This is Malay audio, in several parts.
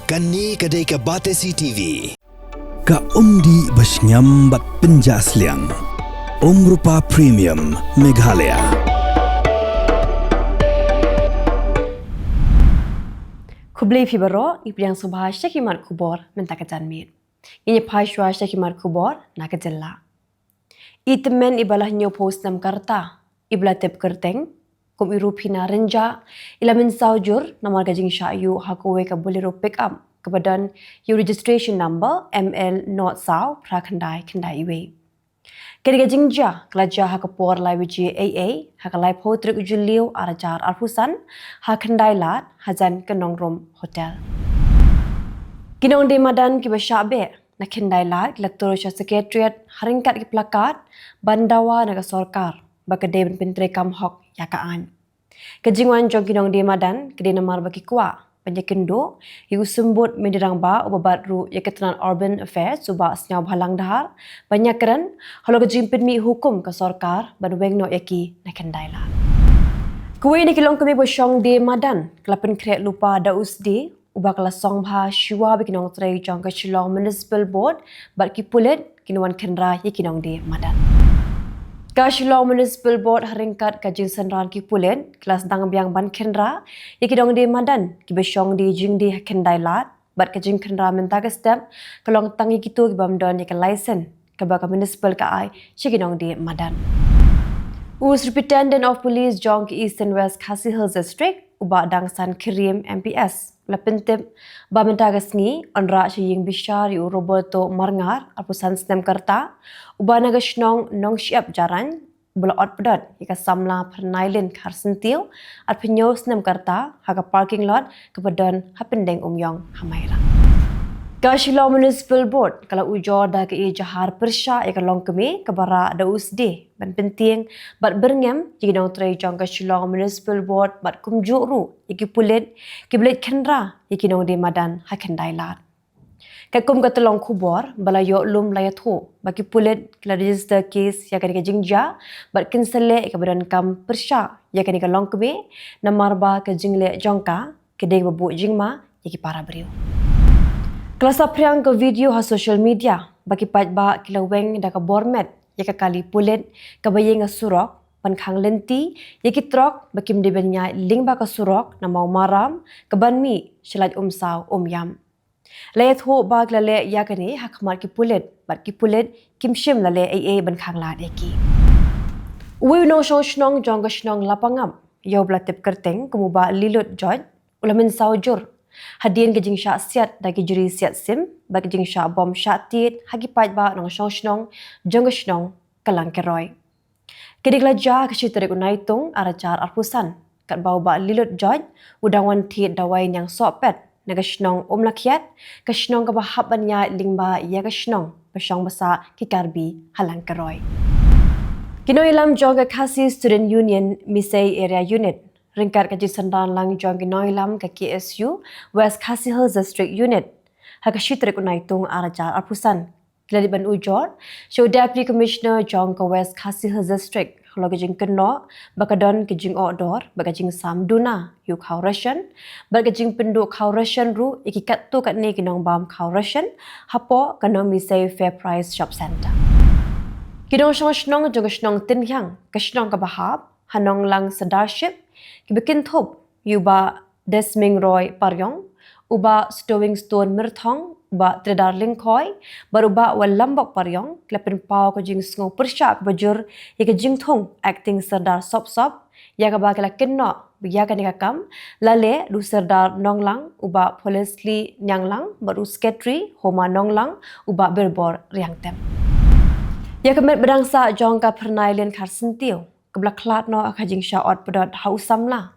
Kani kadai ka Batesi TV. Ka umdi basnyam bat penjas liang. Rupa Premium Meghalaya. Kublai Pibaro, Ipriang Subha Shakimat Khubor, Mentakajan Meat. Ini Pashwa Shakimat Khubor, Naka Jylla. Itemen ibalah nyo post nam karta, ibla tep kerteng, kum irupina renja, ilamin saujur, namar gajing syayu hakuwe ka bolero pick up, kebadan your registration number ML not saw prakandai kendai iwe. Kedi gajing ja, kelaja hakapor lai wiji AA, hakalai potrik ujulio arajar arpusan, hakandai lat, hajan kenongrom hotel. Kinong de madan kibasyabe, na kendai lat, lektorosya sekretariat, haringkat ki plakat, bandawa naga sorkar, bakade pentre kam hok yakaan. Kejingwan jong kinong de madan, kede namar baki kwa, penyekendo, iu sembut mendirang ba ubabat ru Ketenan Urban Affairs suba senyau halang dahar, banyak keren, halo kejing penmi hukum ke sorkar, banweng no yaki na kendai lat. Kuwe ni kilong kami bosyong de madan, kelapen krek lupa daus de, ubah kelas song bha shua bikinong tray jong ke Shillong Municipal Board, bat ki pulet kinuan kendra ye kinong de madan. Ka Shillong Municipal Board haringkat kajing senran ki pulet, kelas dang biang ban kendra, ye kinong de madan, ki bosyong de jing de kendai lat, bat kajing kendra mentaga step, kelong tangi gitu ki bamdon ye ke lisen, ke baka municipal ka ai, ye kinong de madan. Superintendent of Police Jong ke East and West Khasi Hills District, ubah dangsan Kirim MPS, lapentip bamentagas ni onra siying bishar yu Roberto Marngar apusan snem karta uba nagashnong nong siap jaran bula ot pedot ika samla pernailin karsentil at penyo snem karta haga parking lot kepadon hapendeng umyong hamaira. Ka Shillong Municipal Board kalau ujor dah ke jahar persya ika long kemi kebara da usde ban penting bat berngem jika dong tray jong ka Shillong Municipal Board bat kumjuk ru iki pulit kiblet kendra iki dong de madan hakendai lat. Ka kum ka telong Khubor bala yo lum layat ho baki pulit kala register case ya ka jingja bat kinsele ka badan kam persya ya ka long kemi namar ba ka jingle jongka kedeng babu jingma iki para beriu. Kelas apriang ke video ha social media bagi patba kilaweng da ka bormet ya ka kali pulit ka bayeng surok pan khang lenti ya ki trok bakim de benya ling ba ka surok na mau maram ka banmi shalaj saw yam layat ho ba klale ya kani hakmar ki pulit bat ki pulit kimshim lale AA ban khang la eki uwi no shnong jong ga shnong lapangam yo blatip kerteng kumuba lilut joj ulamin saujur hadian ke jingsha siat dagi juri siat sim bagi jingsha bom syatit hagi pat ba nong shnong jongashnong kalang keroy kedigla ja ke Tarik Naitung arajar arpusan kat bau ba lilut joj udangwan thi dawai yang sopet nagashnong lakiat ke shnong ka bahap banya lingba ya ke shnong pasyong basa kikarbi halang keroy kinoilam jong ke Khasi Student Union Misai Area Unit ringkat kaji sendan lang jong kinoilam ke KSU West Khasi Hills District Unit hakashi Tarik Naitung arajar arpusan kila ban ujor show deputy commissioner jong ke West Khasi Hills District lo kejing keno bakadon kejing outdoor bakajing samduna yu khau Russian bakajing penduk khau Russian ru ikikat tu kat ni kinong bam khau Russian hapo kanong misai fair price shop center kinong shnong jong shnong tin hyang ka shnong ka bahap hanong lang sadarship kibikin thop yuba desming roy paryong uba stowing stone mirthong uba tredar lingkoi baruba wal lambok paryong klepin pau ko jing sngo persyak bajur yaka jing thong acting sardar sop yaka ba kala kinno yaka ni kam lale du sardar nonglang uba police nyanglang baru secretary homa nonglang uba berbor riangtem yaka met bedangsa jongka pernailin karsentil kebla klat no akajing syaot pedot hausamla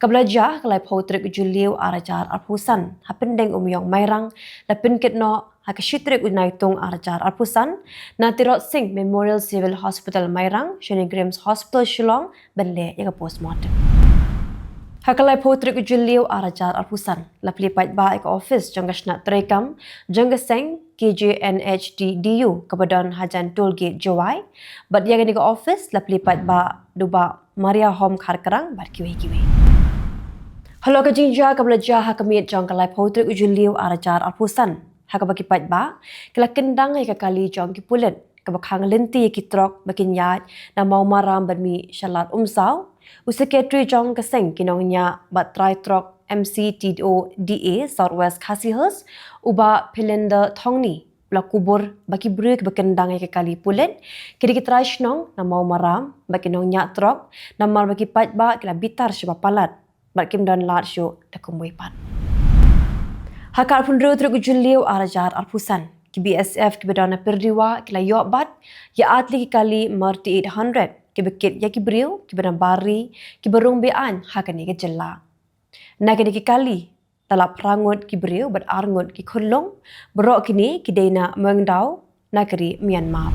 kabla jah kalai potrik juliu arajar arpusan hapendeng umyong mairang lapin kitno hakashitrik Naitung arajar arpusan natirot sing Memorial Civil Hospital mairang Shani Grims Hospital Shillong benle yaga postmortem hakalai potrik juliu arajar arpusan lapli pat ba ek office jongashna trekam jongaseng KJNHDDU kebadan hajan tollgate Jawai bat yaga ni office lapli pat ba duba Maria Home Kharkarang bat kiwi Halo ka jinja ka belajar ha kami jong kalai potrik ujuliu arajar alpusan. Ha ka bagi pat ba, kala kendang ka kali jong ki pulen. Ka bakhang lenti ki trok bakin yat na mau maram bermi shalat umsau. Sekretari jong kaseng kinongnya batrai trok MCTO DA Southwest Khasihers uba Pelenda Thongni bla Khubor baki break bakendang ke kali pulen kiri kita nong na mau maram baki nong nyak trok na mar baki pat ba kila bitar syaba palat bat kim dan lat syo takumwe pat hakar pundru truk juliu arajar arpusan ki BSF ki bedana perdiwa kila yobat ya atli ki kali marti 800 ki bekit ya ki briu ki bedan bari ki berung bean hakani ke Jylla nakani ki kali talap rangut ki beriu bat arngut ki khulong berok kini ki deina mengdau nakari Myanmar.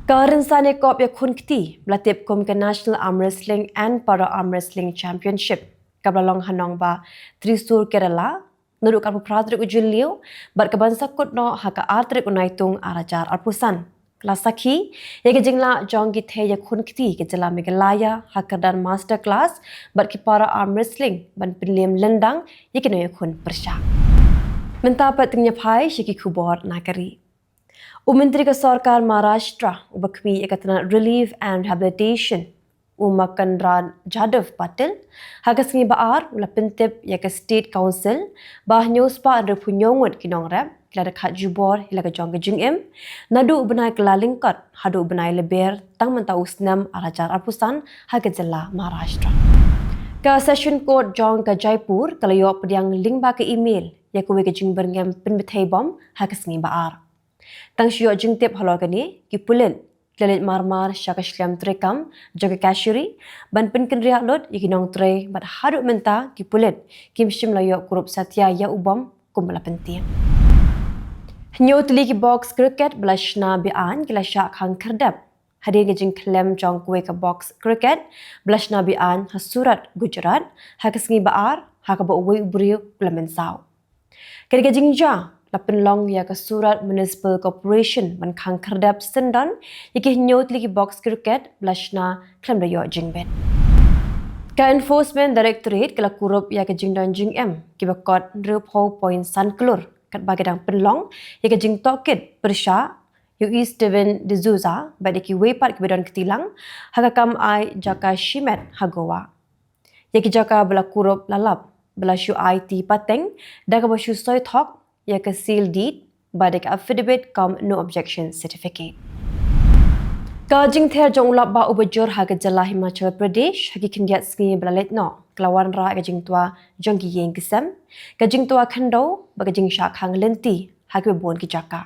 Karinsane kop ya khun kti blatip kom ke National Arm Wrestling and Para Arm Wrestling Championship kablalong hanong ba Trisur Kerala nuruk karpu pratrik ujuliu bat kabansa kutno haka artrik Naitung arajar arpusan. Lasaki, ya ke Jylla jong ki the ya khun kti ke Jylla Meghalaya hakadan master class bat ki para arm wrestling ban pinlim lendang ya ke no ya khun persya. Mentapat tingnya pai shiki Khubor nakari. Menteri ke Sarkar Maharashtra ubakmi ya katana relief and rehabilitation Umakandran Jadav Patil hagas ngi baar ula pentip ya ke state council bah nyospa ada punyongut kinong rap kila dekat jubor hila ke jong ke jingim nadu benai kelalingkat hadu benai leber tang mentau usnam arajar arpusan haga Jylla Maharashtra ke session court jong ke Jaipur kalayo pediang link ba ke email ya kuwe ke jing berngam Pyrthei bom hagas ngi baar tang syo jing tip halo kani ki pulen Kelit marmar syaka syam trekam jaga kashiri ban penken riak lot ikinong tre bat haduk menta ki pulet kim shim layok kurup satya ya ubam kumbala penting. Nyo tli ki box cricket blashna bian kila syak hang kerdap. Hadir ngejing klem jong kuwe ke box cricket blashna bian hasurat Gujarat hakasngi baar hakaba uwe ubriu kulamen saw. Kiri ngejing ja Lapen long ya ke surat municipal corporation ban khang kerdap sendan yaki nyot lagi box cricket blashna klem da yo jingbet ka enforcement directorate kala kurup ya ke jingdan jing m ki bakot rupo point san klur kat bagadang penlong ya ke jing tokit persya ui Steven de Zuza badiki wepat ke bedan ketilang hakakam ai jaka shimet hagowa yaki jaka bela kurup lalap bela syu IT pateng da ka basyu soy thok ya ke seal deed badik affidavit kam no objection certificate. Kajing ther jong ulap ba ubajur ha ke Jylla Himachal Pradesh haki kindiat sngi blalet no klawan ra ke jing tua jong ki yeng kisam ke jing tua khando ba ke jing shak hang lenti haki bon ki jaka.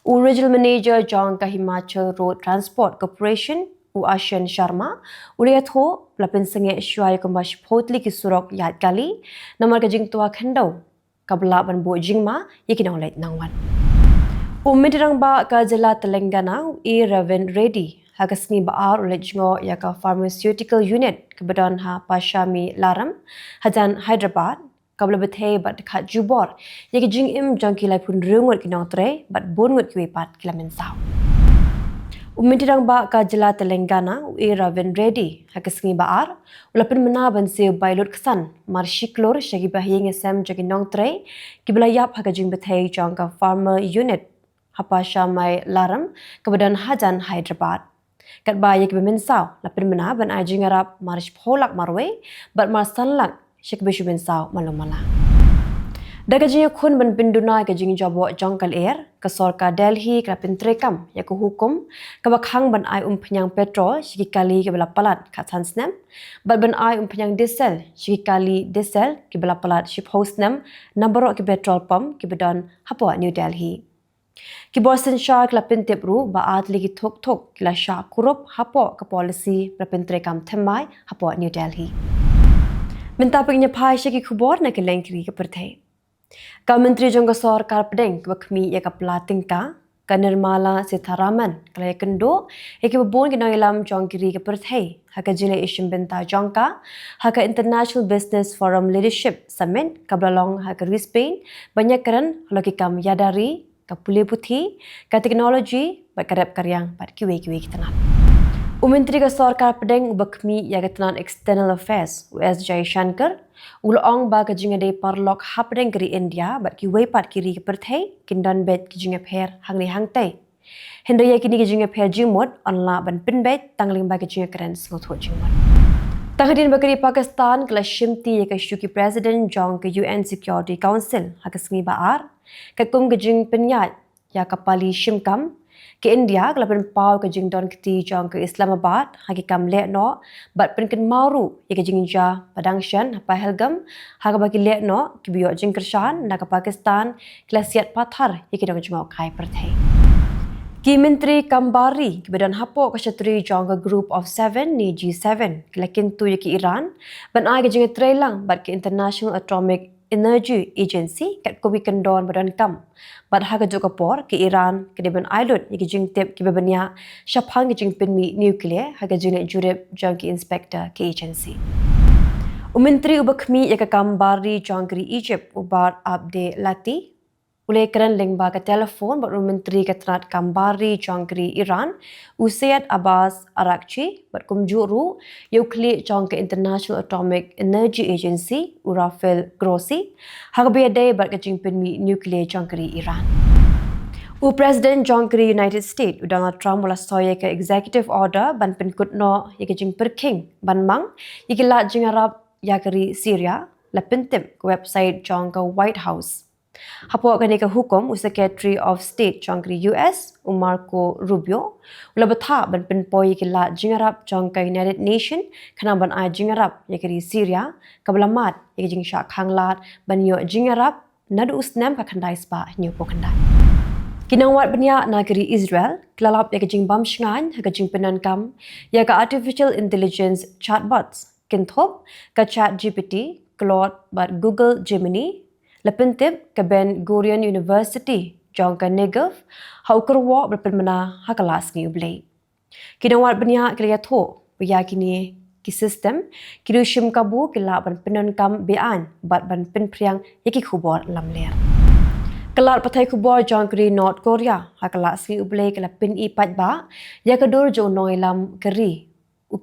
Regional manager jong ka Himachal Road Transport Corporation Ashan Sharma uliat ho lapin senge shwai kumbash photli ki surok yad kali namar ke jing tua khando kabla ban bo jingma yikinong lait nangwan. Umidirang ba ka Jylla Telangana Raven Reddy hagasni baar ulejngo ya ka pharmaceutical unit kebedan ha Pashami Laram hajan Hyderabad kabla bethe bat dekat jubor yaki jing im jangki lai pun rungut kinong tre bat bongut kiwe pat kilamen saw. Umidirang ba ka Jylla Telangana Raven Reddy hagasni baar ulapin mena ban se bailot kesan marshiklor shagi bahing SM jagi nong tre kibla yap hagajing bethe jangka farmer unit hapa Shamai Laram kebedan hajan Hyderabad kat ba yaki bemensaw lapin mena ban ajing arab marish pholak marwe bat mar sanlak shik beshu bensaw malumala daga jing khun ban pinduna ka jing jabo jongkal air ka sarkar Delhi ka pintrekam ya ku hukum ka bakhang ban ai penyang petrol shiki kali ke bela palat ka sansnam bat ban ai penyang diesel shiki kali diesel ke bela palat ship hostnam number ke petrol pump ke bedan hapwa New Delhi ki Boston Shark la pintepru ba atli ki thok thok kila sha kurup hapo ka policy pra pintrekam themai hapwa New Delhi minta pengnya phai shiki Khubor na Kylleng ki Pyrthei ka menteri jongga sarkar pedeng bakmi ya ka platingka ka Nirmala Sitharaman kala kendo eki bon ki noilam jongkiri ke Pyrthei haka Jylla Asian benta jongka haka International Business Forum Leadership Summit kablalong haka Spain banyak keren loki kam yadari ka pule puthi ka teknologi ba karap karyang pat kiwe kita nat Menteri ke Sarkar Pedeng Ubakmi ya Ketenan External Affairs US Jai Shankar ulong ba ke jinga de parlok hapdeng kiri India bat ki weipat kiri ke Pyrthei kindan bet ki jinga pher hangni hangtai. Hendaya kini ke jinga pher jingmot onla ban pinbet tangling ba ke jinga keren sngotho jingmot. Tangadin bakari Pakistan kelas shimti ya ke syuki Presiden jong ke UN Security Council hakasngi baar kakum ke jing penyat ya kapali shimkam ke India kelapan pau ke jing don keti jong ke Islamabad hagi kam lek no bat penken mauru ya ke jing ja padangshan apa helgam haga bagi lek no ki biyo jing kershan na ke Pakistan kelasiat pathar ya ke dong jingau kai Pyrthei. Ki Menteri Kambari ki badan hapo ke syatri jong ke Group of 7 ni G7 kelakin tu ya ke Iran ban ai ke jing trelang bat ke International Atomic Energy Agency kat kobi kendon badan kam bat ha ke Jokapor ke Iran ke deban island ya ke jing tep ki babanya shaphang ke jing penmi nuclear ha ke jing jurep jong ki inspector ke agency. Menteri ubakmi ya ke Kambari jong ke Egypt ubar abde lati Ulai keren lengba ke telefon buat Menteri Keterangan Kambari Jongkri Iran, Usaid Abbas Arakchi, buat kumjuru, Yukli Jong ke International Atomic Energy Agency, Rafael Grossi, harbiadai buat kejing penmi nuklear Jongkri Iran. Presiden Jongkri United States, Donald Trump mula soya ke executive order ban penkut no ya kejing perking ban mang, ya ke lat jing Arab ya keri Syria, la pentim ke website Jong ke White House. Hapo kani ke hukum Secretary of State Jongkri US Marco Rubio ula betha ban penpoi ke la jingarap jong ke United Nation kana ban ai jingarap ya ke Syria kablamat ya ke jing syak hanglat ban yo jingarap nadu usnam ka khandai spa nyu po khandai kinawat banya negeri Israel kelalap ya ke jing bam shngan ha ke jing penankam ya ke artificial intelligence chatbots kinthop ka chat GPT Claude bat Google Gemini Lepentip ke Ben Gurion University, jong ke Negev, hau kerwa berpenmena hakalas ni ublay. Kinawat banyak kaya tho, kini ki sistem, kini shim kabu kila ban penankam bean, bat ban penpriang yaki Khubor lam ler. Kelar patai Khubor jong ke North Korea, hakalas ni ublay kala pin ipat ba, ya kedur jo noi lam keri.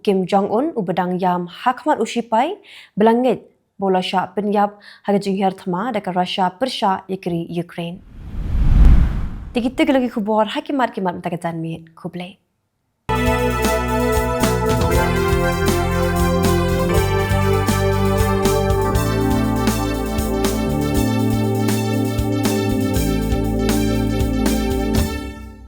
Kim Jong Un ubedang yam hakmat ushipai, belangit bola syak penyap harga jingher thama dekat Russia Persya yakri Ukraine. Tikita lagi Khubor hakimat kimat mentakan mit Kublai.